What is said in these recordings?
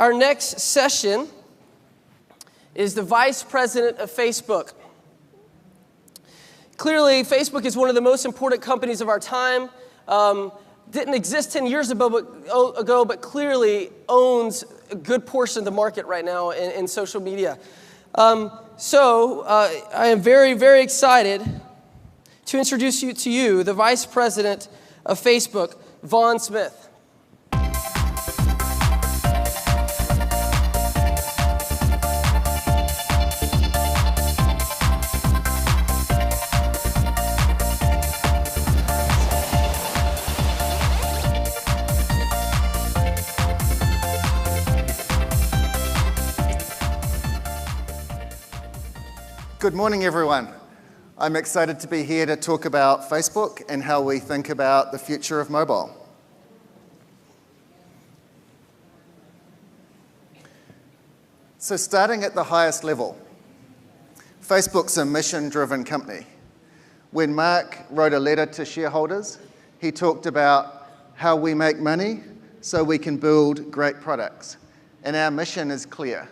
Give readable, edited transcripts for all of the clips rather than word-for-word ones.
Our next session is the Vice President of Facebook. Clearly, Facebook is one of the most important companies of our time. Didn't exist 10 years ago, but clearly owns a good portion of the market right now in social media. So I am very, very excited to introduce you to the Vice President of Facebook, Vaughan Smith. Good morning, everyone. I'm excited to be here to talk about Facebook and how we think about the future of mobile. So starting at the highest level, Facebook's a mission-driven company. When Mark wrote a letter to shareholders, he talked about how we make money so we can build great products. And our mission is clear.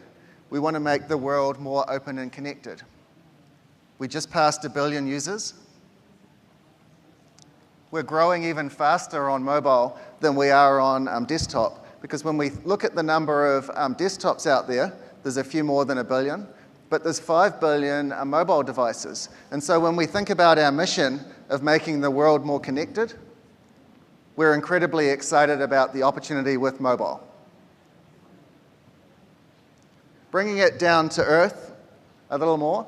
We want to make the world more open and connected. We just passed 1 billion users. We're growing even faster on mobile than we are on desktop, because when we look at the number of desktops out there, there's a few more than 1 billion, but there's 5 billion mobile devices. And so when we think about our mission of making the world more connected, we're incredibly excited about the opportunity with mobile. Bringing it down to earth a little more,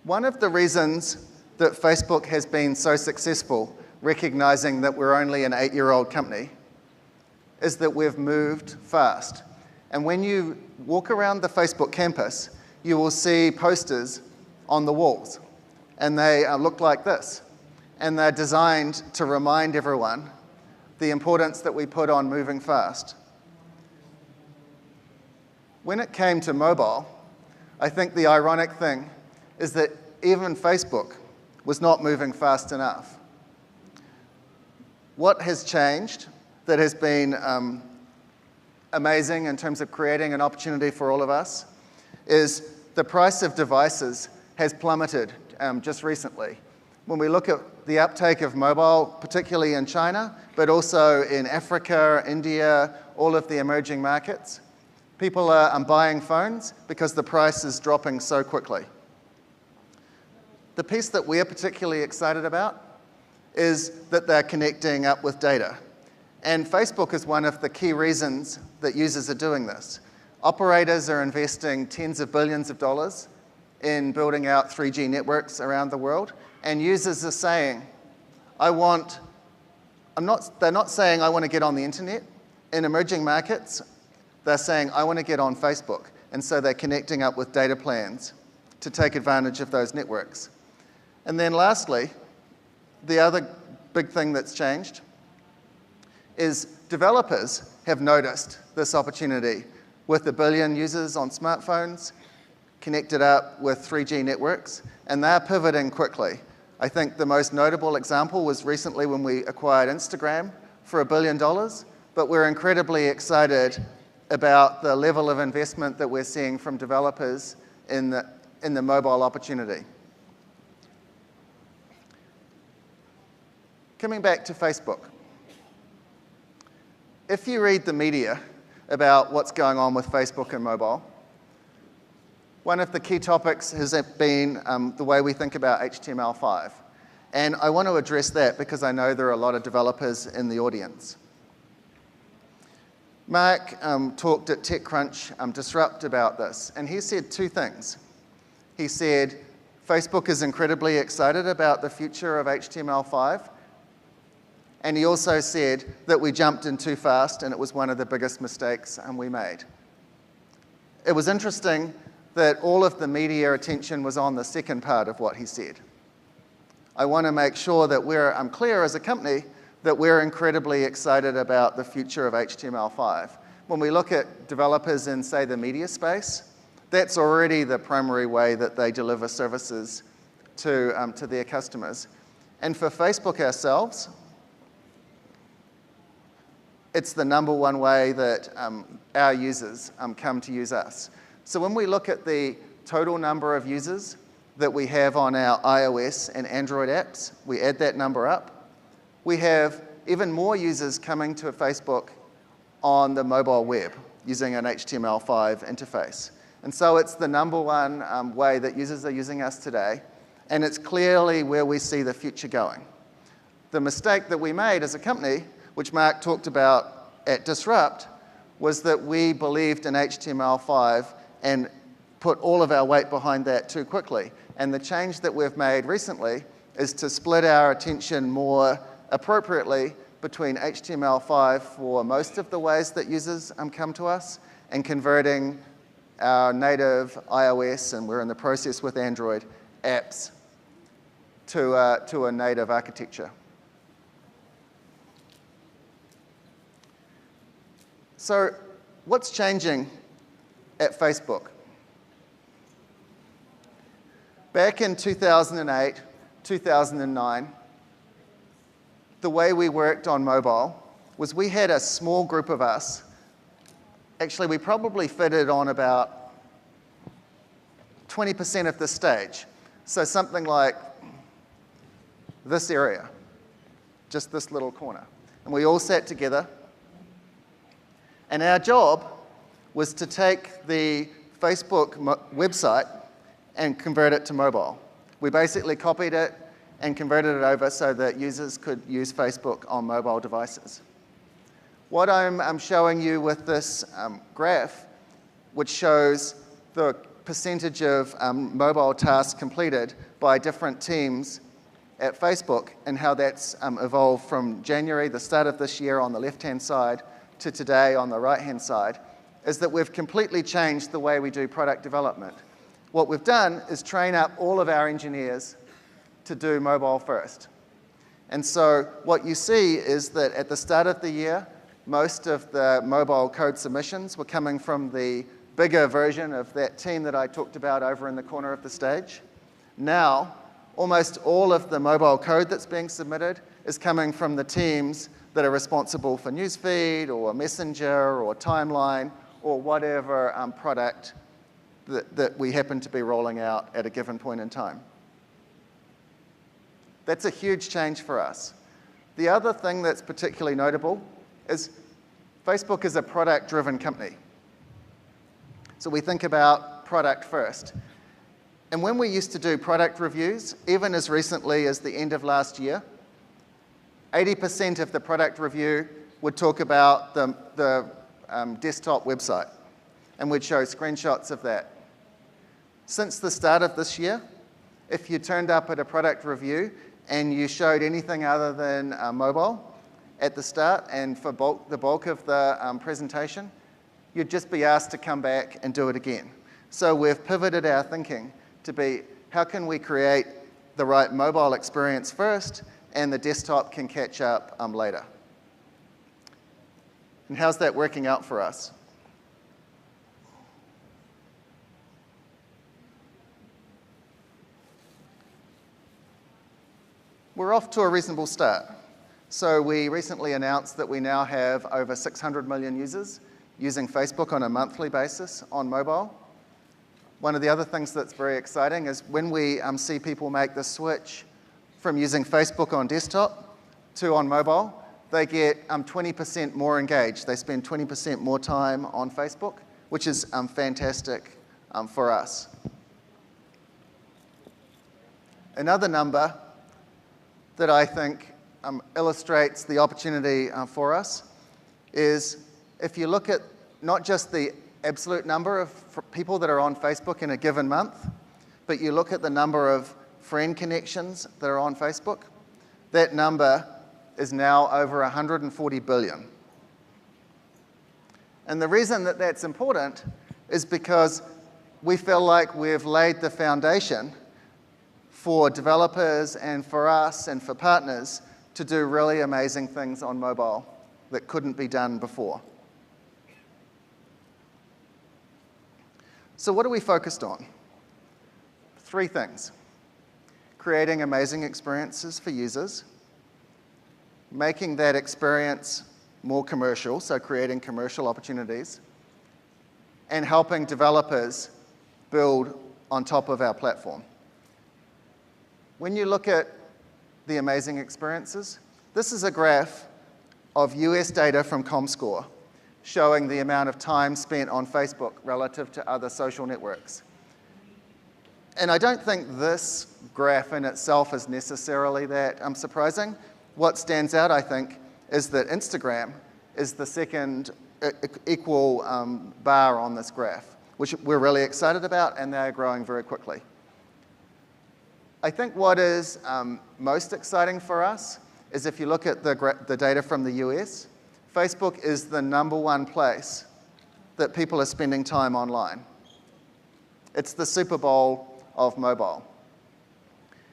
one of the reasons that Facebook has been so successful, recognizing that we're only an 8-year-old company, is that we've moved fast. And when you walk around the Facebook campus, you will see posters on the walls. And they look like this. And they're designed to remind everyone the importance that we put on moving fast. When it came to mobile, I think the ironic thing is that even Facebook was not moving fast enough. What has changed that has been amazing in terms of creating an opportunity for all of us is the price of devices has plummeted just recently. When we look at the uptake of mobile, particularly in China, but also in Africa, India, all of the emerging markets, people are buying phones because the price is dropping so quickly. The piece that we're particularly excited about is that they're connecting up with data. And Facebook is one of the key reasons that users are doing this. Operators are investing tens of billions of dollars in building out 3G networks around the world, and users are saying, they're not saying I want to get on the internet. In emerging markets, they're saying, I want to get on Facebook. And so they're connecting up with data plans to take advantage of those networks. And then lastly, the other big thing that's changed is developers have noticed this opportunity with 1 billion users on smartphones, connected up with 3G networks, and they're pivoting quickly. I think the most notable example was recently when we acquired Instagram for $1 billion, but we're incredibly excited about the level of investment that we're seeing from developers in the mobile opportunity. Coming back to Facebook. If you read the media about what's going on with Facebook and mobile, one of the key topics has been the way we think about HTML5. And I want to address that because I know there are a lot of developers in the audience. Mark talked at TechCrunch Disrupt about this, and he said 2 things. He said, Facebook is incredibly excited about the future of HTML5, and he also said that we jumped in too fast and it was one of the biggest mistakes we made. It was interesting that all of the media attention was on the second part of what he said. I want to make sure that we're clear as a company that we're incredibly excited about the future of HTML5. When we look at developers in, say, the media space, that's already the primary way that they deliver services to their customers. And for Facebook ourselves, it's the number one way that our users come to use us. So when we look at the total number of users that we have on our iOS and Android apps, we add that number up, we have even more users coming to Facebook on the mobile web using an HTML5 interface. And so it's the number one way that users are using us today, and it's clearly where we see the future going. The mistake that we made as a company, which Mark talked about at Disrupt, was that we believed in HTML5 and put all of our weight behind that too quickly. And the change that we've made recently is to split our attention more appropriately between HTML5 for most of the ways that users come to us and converting our native iOS, and we're in the process with Android, apps to a native architecture. So what's changing at Facebook? Back in 2008, 2009, the way we worked on mobile was we had a small group of us. Actually, we probably fitted on about 20% of the stage. So something like this area, just this little corner. And we all sat together. And our job was to take the Facebook website and convert it to mobile. We basically copied it and converted it over so that users could use Facebook on mobile devices. What I'm showing you with this graph, which shows the percentage of mobile tasks completed by different teams at Facebook and how that's evolved from January, the start of this year, on the left-hand side, to today on the right-hand side, is that we've completely changed the way we do product development. What we've done is train up all of our engineers to do mobile first. And so what you see is that at the start of the year, most of the mobile code submissions were coming from the bigger version of that team that I talked about over in the corner of the stage. Now, almost all of the mobile code that's being submitted is coming from the teams that are responsible for Newsfeed or Messenger or Timeline or whatever product that we happen to be rolling out at a given point in time. That's a huge change for us. The other thing that's particularly notable is Facebook is a product-driven company. So we think about product first. And when we used to do product reviews, even as recently as the end of last year, 80% of the product review would talk about the desktop website, and we'd show screenshots of that. Since the start of this year, if you turned up at a product review and you showed anything other than mobile at the start and for the bulk of the presentation, you'd just be asked to come back and do it again. So we've pivoted our thinking to be, how can we create the right mobile experience first, and the desktop can catch up later. And how's that working out for us? We're off to a reasonable start. So we recently announced that we now have over 600 million users using Facebook on a monthly basis on mobile. One of the other things that's very exciting is when we see people make the switch from using Facebook on desktop to on mobile, they get 20% more engaged. They spend 20% more time on Facebook, which is fantastic for us. Another number that I think illustrates the opportunity for us is if you look at not just the absolute number of people that are on Facebook in a given month, but you look at the number of friend connections that are on Facebook, that number is now over 140 billion. And the reason that that's important is because we feel like we've laid the foundation for developers and for us and for partners to do really amazing things on mobile that couldn't be done before. So what are we focused on? 3 things. Creating amazing experiences for users, making that experience more commercial, so creating commercial opportunities, and helping developers build on top of our platform. When you look at the amazing experiences, this is a graph of US data from ComScore showing the amount of time spent on Facebook relative to other social networks. And I don't think this graph in itself is necessarily that surprising. What stands out, I think, is that Instagram is the second equal bar on this graph, which we're really excited about, and they're growing very quickly. I think what is most exciting for us is if you look at the data from the US, Facebook is the #1 place that people are spending time online. It's the Super Bowl of mobile.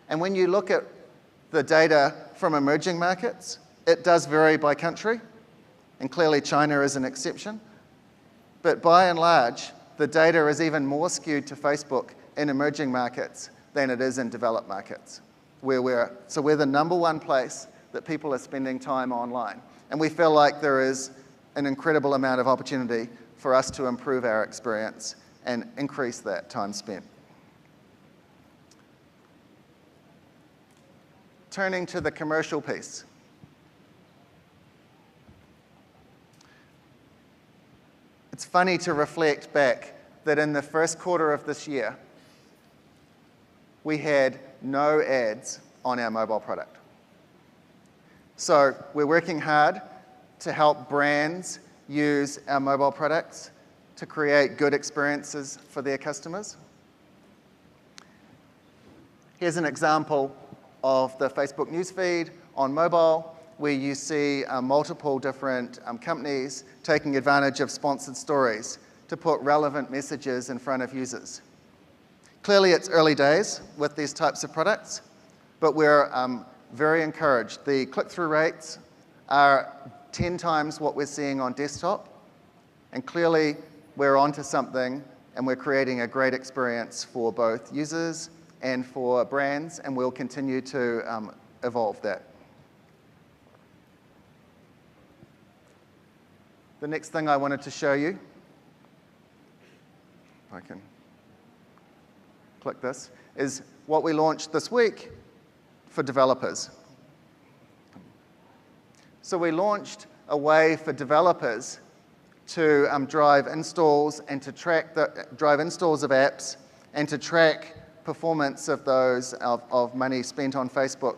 And when you look at the data from emerging markets, it does vary by country, and clearly China is an exception. But by and large, the data is even more skewed to Facebook in emerging markets than it is in developed markets. So we're the #1 place that people are spending time online. And we feel like there is an incredible amount of opportunity for us to improve our experience and increase that time spent. Turning to the commercial piece. It's funny to reflect back that in the first quarter of this year, we had no ads on our mobile product. So we're working hard to help brands use our mobile products to create good experiences for their customers. Here's an example of the Facebook newsfeed on mobile, where you see multiple different companies taking advantage of sponsored stories to put relevant messages in front of users. Clearly, it's early days with these types of products, but we're very encouraged. The click-through rates are 10 times what we're seeing on desktop, and clearly we're onto something, and we're creating a great experience for both users and for brands, and we'll continue to evolve that. The next thing I wanted to show you, if I can click this, is what we launched this week for developers. So we launched a way for developers to drive installs and to track drive installs of apps and to track performance of those of money spent on Facebook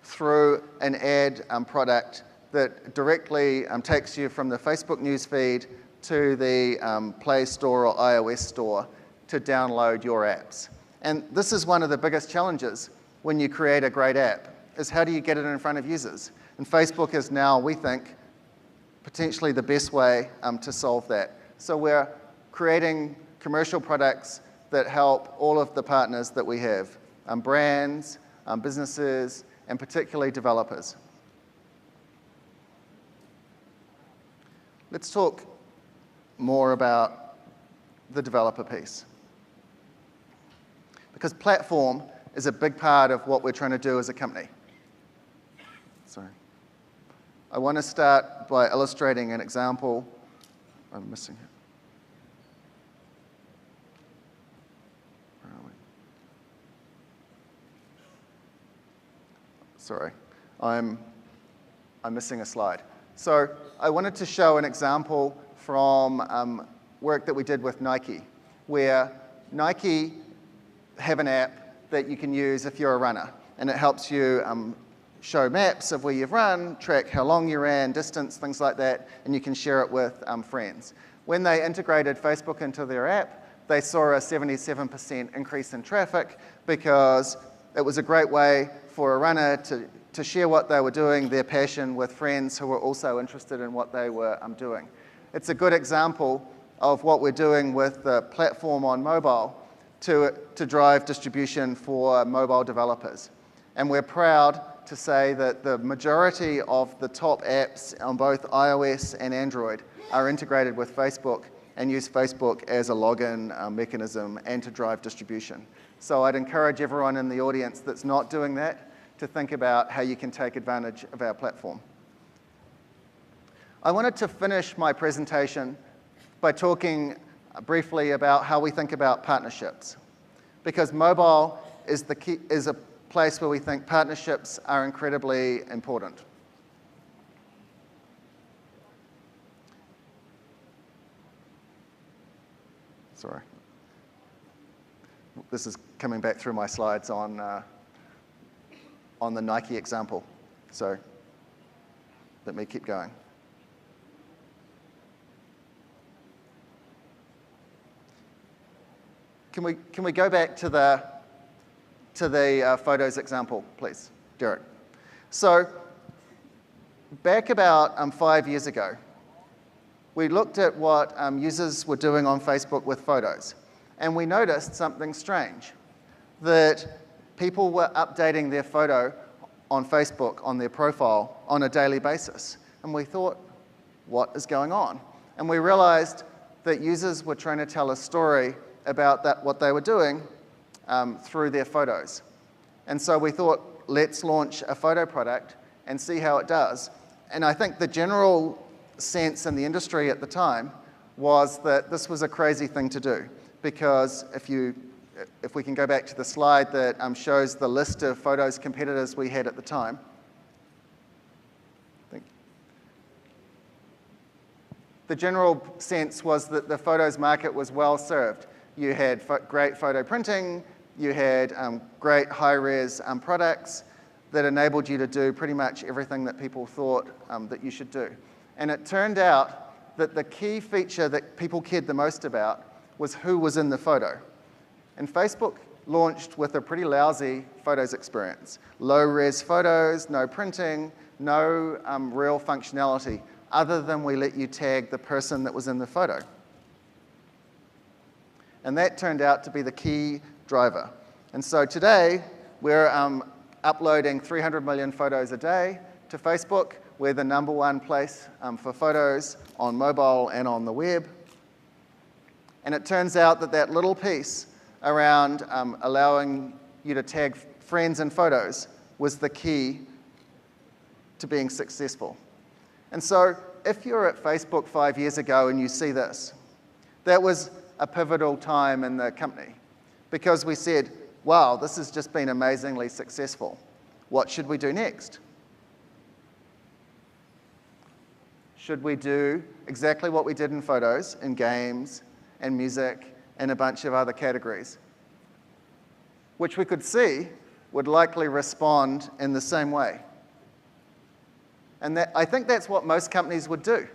through an ad product that directly takes you from the Facebook newsfeed to the Play Store or iOS Store to download your apps. And this is one of the biggest challenges when you create a great app, is how do you get it in front of users? And Facebook is now, we think, potentially the best way to solve that. So we're creating commercial products that help all of the partners that we have, brands, businesses, and particularly developers. Let's talk more about the developer piece. Because platform is a big part of what we're trying to do as a company. Sorry. I want to start by illustrating an example. I'm missing it. Where are we? Sorry, I'm missing a slide. So I wanted to show an example from work that we did with Nike, where Nike have an app that you can use if you're a runner, and it helps you show maps of where you've run, track how long you ran, distance, things like that, and you can share it with friends. When they integrated Facebook into their app, they saw a 77% increase in traffic because it was a great way for a runner to share what they were doing, their passion, with friends who were also interested in what they were doing. It's a good example of what we're doing with the platform on mobile to drive distribution for mobile developers. And we're proud to say that the majority of the top apps on both iOS and Android are integrated with Facebook and use Facebook as a login mechanism and to drive distribution. So I'd encourage everyone in the audience that's not doing that to think about how you can take advantage of our platform. I wanted to finish my presentation by talking briefly about how we think about partnerships, because mobile is a place where we think partnerships are incredibly important. Sorry. This is coming back through my slides on the Nike example. So let me keep going. Can we go back to the photos example, please, Derek? So back about 5 years ago, we looked at what users were doing on Facebook with photos, and we noticed something strange, that people were updating their photo on Facebook, on their profile, on a daily basis. And we thought, what is going on? And we realized that users were trying to tell a story about what they were doing through their photos. And so we thought, let's launch a photo product and see how it does. And I think the general sense in the industry at the time was that this was a crazy thing to do, because if we can go back to the slide that shows the list of photos competitors we had at the time. The general sense was that the photos market was well served. You had great photo printing, you had great high-res products that enabled you to do pretty much everything that people thought that you should do. And it turned out that the key feature that people cared the most about was who was in the photo. And Facebook launched with a pretty lousy photos experience. Low-res photos, no printing, no real functionality, other than we let you tag the person that was in the photo. And that turned out to be the key driver. And so today, we're uploading 300 million photos a day to Facebook. We're the #1 place for photos on mobile and on the web. And it turns out that that little piece around allowing you to tag friends in photos was the key to being successful. And so if you're at Facebook 5 years ago and you see this, that was a pivotal time in the company, because we said, wow, this has just been amazingly successful. What should we do next? Should we do exactly what we did in photos, in games, and music, and a bunch of other categories, which we could see would likely respond in the same way? And I think that's what most companies would do.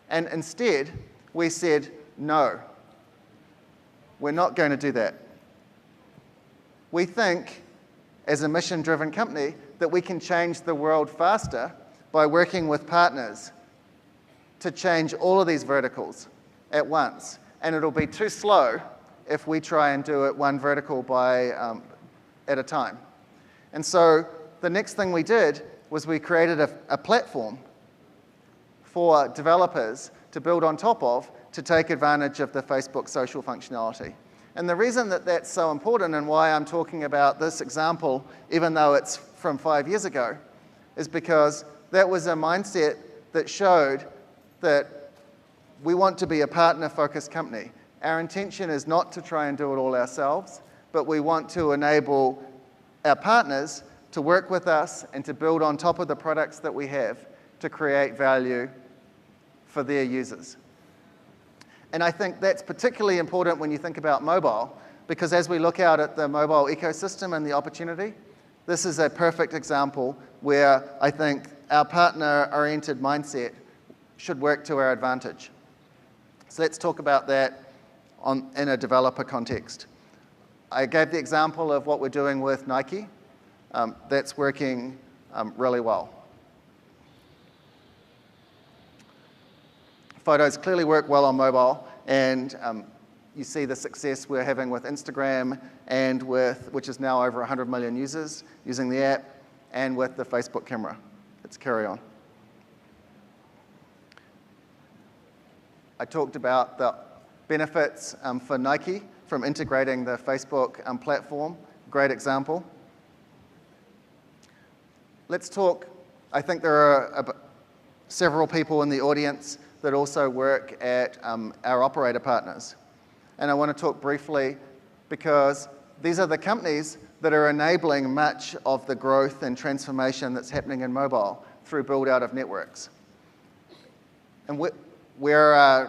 And instead, we said, no, we're not going to do that. We think, as a mission-driven company, that we can change the world faster by working with partners to change all of these verticals at once. And it'll be too slow if we try and do it one vertical at a time. And so the next thing we did was we created a platform for developers to build on top of to take advantage of the Facebook social functionality. And the reason that that's so important and why I'm talking about this example, even though it's from 5 years ago, is because that was a mindset that showed that we want to be a partner-focused company. Our intention is not to try and do it all ourselves, but we want to enable our partners to work with us and to build on top of the products that we have to create value for their users. And I think that's particularly important when you think about mobile, because as we look out at the mobile ecosystem and the opportunity, this is a perfect example where I think our partner-oriented mindset should work to our advantage. So let's talk about that in a developer context. I gave the example of what we're doing with Nike. That's working really well. Photos clearly work well on mobile, and you see the success we're having with Instagram and which is now over 100 million users using the app, and with the Facebook camera. Let's carry on. I talked about the benefits for Nike from integrating the Facebook platform. Great example. Let's talk, I think there are several people in the audience that also work at our operator partners. And I want to talk briefly because these are the companies that are enabling much of the growth and transformation that's happening in mobile through build-out of networks. And we're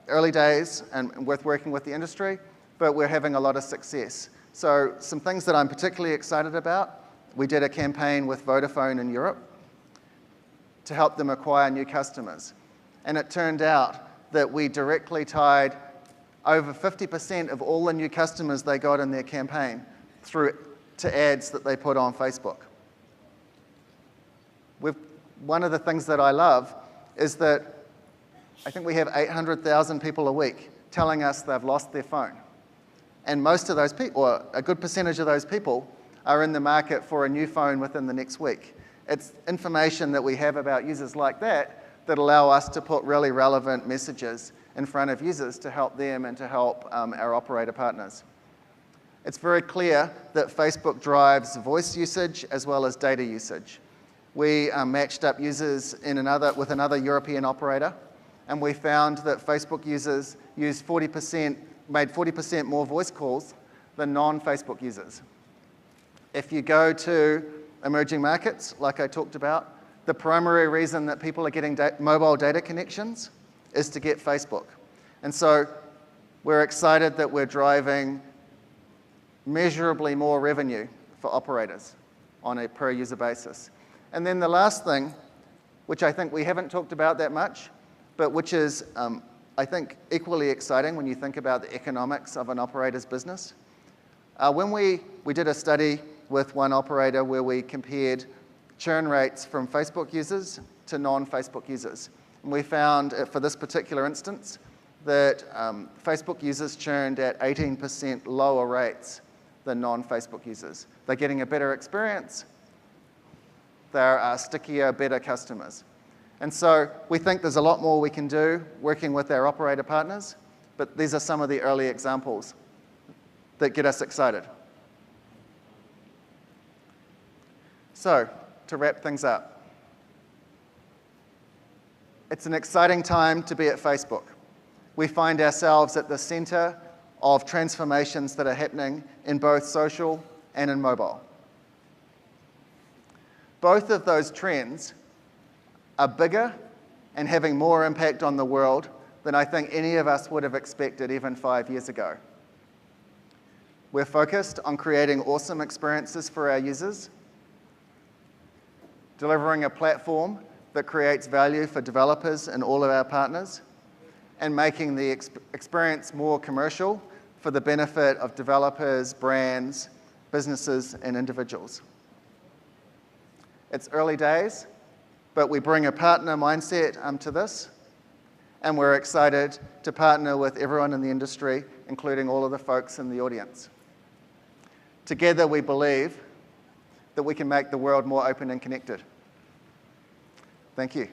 early days and with working with the industry, but we're having a lot of success. So some things that I'm particularly excited about, we did a campaign with Vodafone in Europe to help them acquire new customers. And it turned out that we directly tied over 50% of all the new customers they got in their campaign through to ads that they put on Facebook. One of the things that I love is that I think we have 800,000 people a week telling us they've lost their phone. And most of those people, or a good percentage of those people, are in the market for a new phone within the next week. It's information that we have about users like that that allow us to put really relevant messages in front of users to help them and to help our operator partners. It's very clear that Facebook drives voice usage as well as data usage. We matched up users with another European operator, and we found that Facebook users made 40% more voice calls than non-Facebook users. If you go to emerging markets, like I talked about, the primary reason that people are getting mobile data connections is to get Facebook. And so we're excited that we're driving measurably more revenue for operators on a per user basis. And then the last thing, which I think we haven't talked about that much, but which is, I think, equally exciting when you think about the economics of an operator's business. When we did a study with one operator where we compared churn rates from Facebook users to non-Facebook users. And we found, for this particular instance, that Facebook users churned at 18% lower rates than non-Facebook users. They're getting a better experience. They're stickier, better customers. And so we think there's a lot more we can do working with our operator partners, but these are some of the early examples that get us excited. So, to wrap things up, it's an exciting time to be at Facebook. We find ourselves at the center of transformations that are happening in both social and in mobile. Both of those trends are bigger and having more impact on the world than I think any of us would have expected even 5 years ago. We're focused on creating awesome experiences for our users, delivering a platform that creates value for developers and all of our partners, and making the experience more commercial for the benefit of developers, brands, businesses, and individuals. It's early days, but we bring a partner mindset to this, and we're excited to partner with everyone in the industry, including all of the folks in the audience. Together, we believe that we can make the world more open and connected. Thank you.